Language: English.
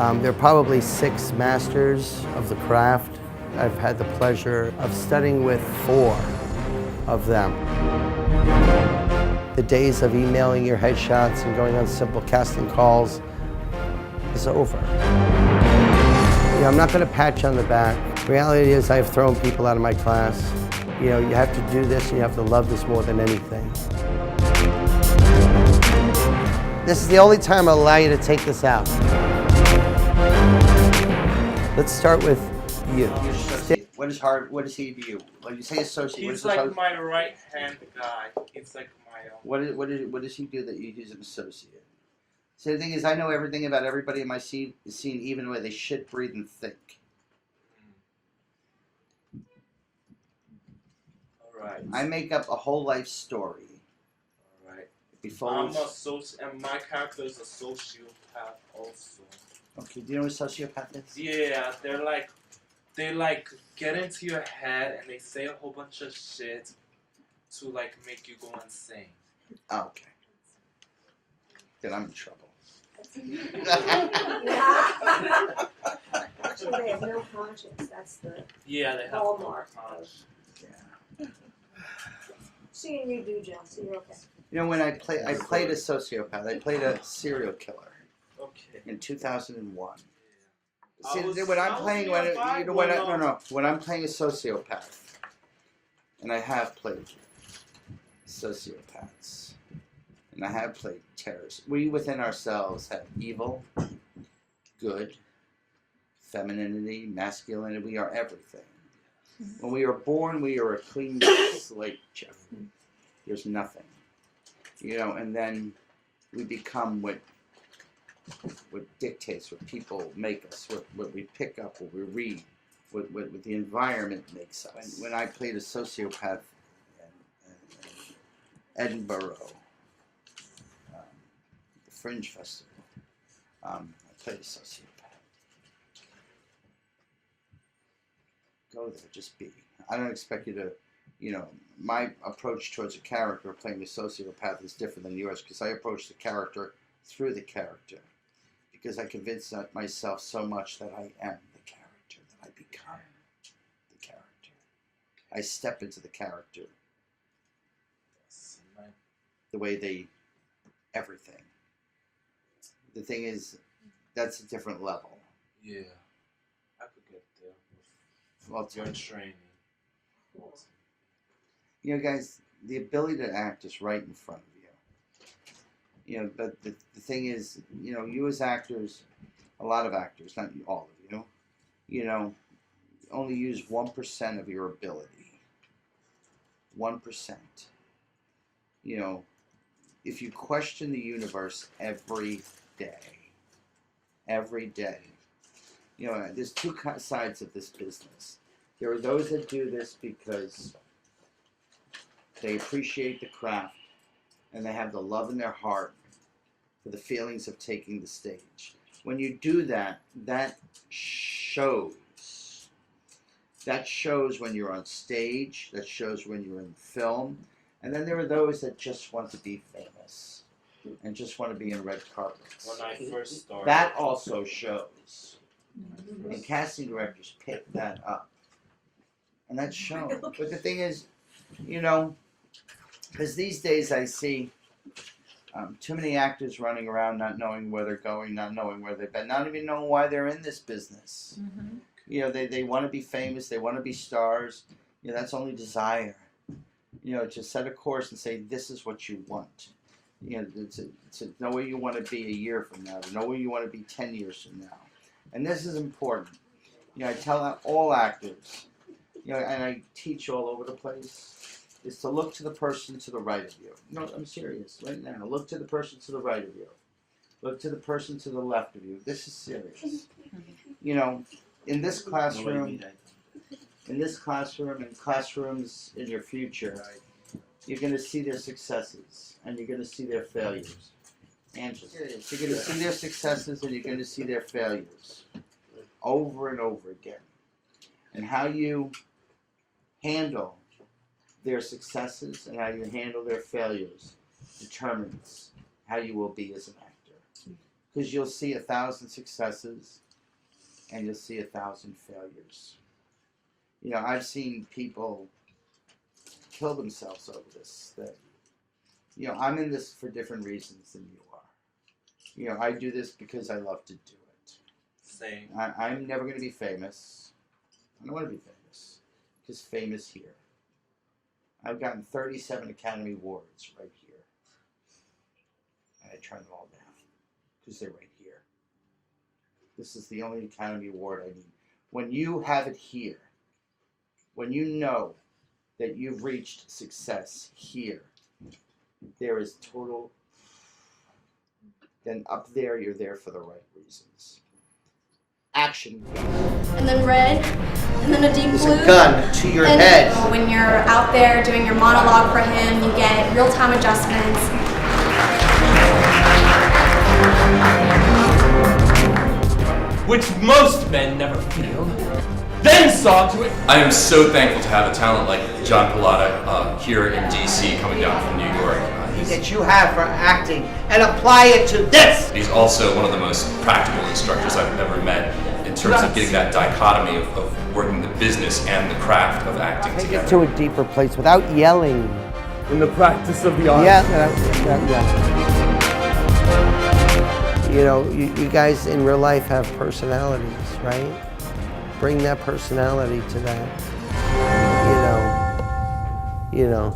There are probably 6 masters of the craft. I've had the pleasure of studying with 4 of them. The days of emailing your headshots and going on simple casting calls is over. I'm not going to pat you on the back. The reality is I've thrown people out of my class. You have to do this and you have to love this more than anything. This is the only time I'll allow you to take this out. Let's start with you. What is hard? What is he to you? When you say associate, he's like my right hand guy. He's like my. What does he do that he's an associate? So the thing is, I know everything about everybody in my scene, even the way they shit, breathe, and think. All right. I make up a whole life story. All right. Before I'm and my character is a sociopath also. Okay, do you know what a sociopath is? Yeah, they get into your head and they say a whole bunch of shit to like make you go insane. Oh, okay. Then I'm in trouble. Actually, they have no conscience. That's the they have hallmark. Yeah. Seeing you do, John, so you're okay. When I played a sociopath. I played a serial killer. Okay. In 2001. Yeah. See, when I'm playing a sociopath, and I have played sociopaths, and I have played terrorists. We within ourselves have evil, good, femininity, masculinity. We are everything. When we are born, we are a clean slate, Jeff. There's nothing, and then we become what dictates, what people make us, what we pick up, what we read, what the environment makes us. When I played a sociopath in Edinburgh, the Fringe Festival, I played a sociopath. Go there, just be. I don't expect you to, my approach towards a character playing a sociopath is different than yours because I approach the character through the character. Because I convince myself so much that I am the character, that I become the character. I step into the character. The way everything. The thing is, that's a different level. Yeah, I could get there with your training. Guys, the ability to act is right in front of you. But the thing is, you as actors, a lot of actors, not all of you, only use 1% of your ability. 1%. If you question the universe every day, there's 2 sides of this business. There are those that do this because they appreciate the craft and they have the love in their heart for the feelings of taking the stage. When you do that, that shows. That shows when you're on stage, that shows when you're in film, and then there are those that just want to be famous and just want to be in red carpets. When I first started. That also shows. And casting directors pick that up. And that's shown. But the thing is, because these days I see too many actors running around not knowing where they're going, not knowing where they've been, not even knowing why they're in this business. They want to be famous, they want to be stars. That's only desire. To set a course and say, this is what you want. To know where you want to be a year from now, to know where you want to be 10 years from now. And this is important. I tell all actors, and I teach all over the place, is to look to the person to the right of you. No, I'm serious. Right now, look to the person to the right of you. Look to the person to the left of you. This is serious. In this classroom, and classrooms in your future, you're going to see their successes and you're going to see their failures. Angela, you're going to see their successes and you're going to see their failures over and over again. And how you handle their successes and how you handle their failures determines how you will be as an actor. Because you'll see 1,000 successes and you'll see 1,000 failures. You know, I've seen people kill themselves over this. That, you know, I'm in this for different reasons than you are. You know, I do this because I love to do it. Same. I'm never going to be famous. I don't want to be famous. Because fame is here. I've gotten 37 Academy Awards right here. And I turn them all down. Because they're right here. This is the only Academy Award I need. When you have it here, when you know that you've reached success here, there is total, then up there you're there for the right reasons. Action. And then red, and then a deep There's blue. a gun to your and head. When you're out there doing your monologue for him, you get real-time adjustments. Which most men never feel, then saw to it. I am so thankful to have a talent like John Pallotta here in DC coming down from New York. That you have for acting and apply it to this. He's also one of the most practical instructors I've ever met in terms of getting that dichotomy of working the business and the craft of acting Take together. it to a deeper place without yelling. In the practice of the art. Yeah. You know, you guys in real life have personalities, right? Bring that personality to that. You know.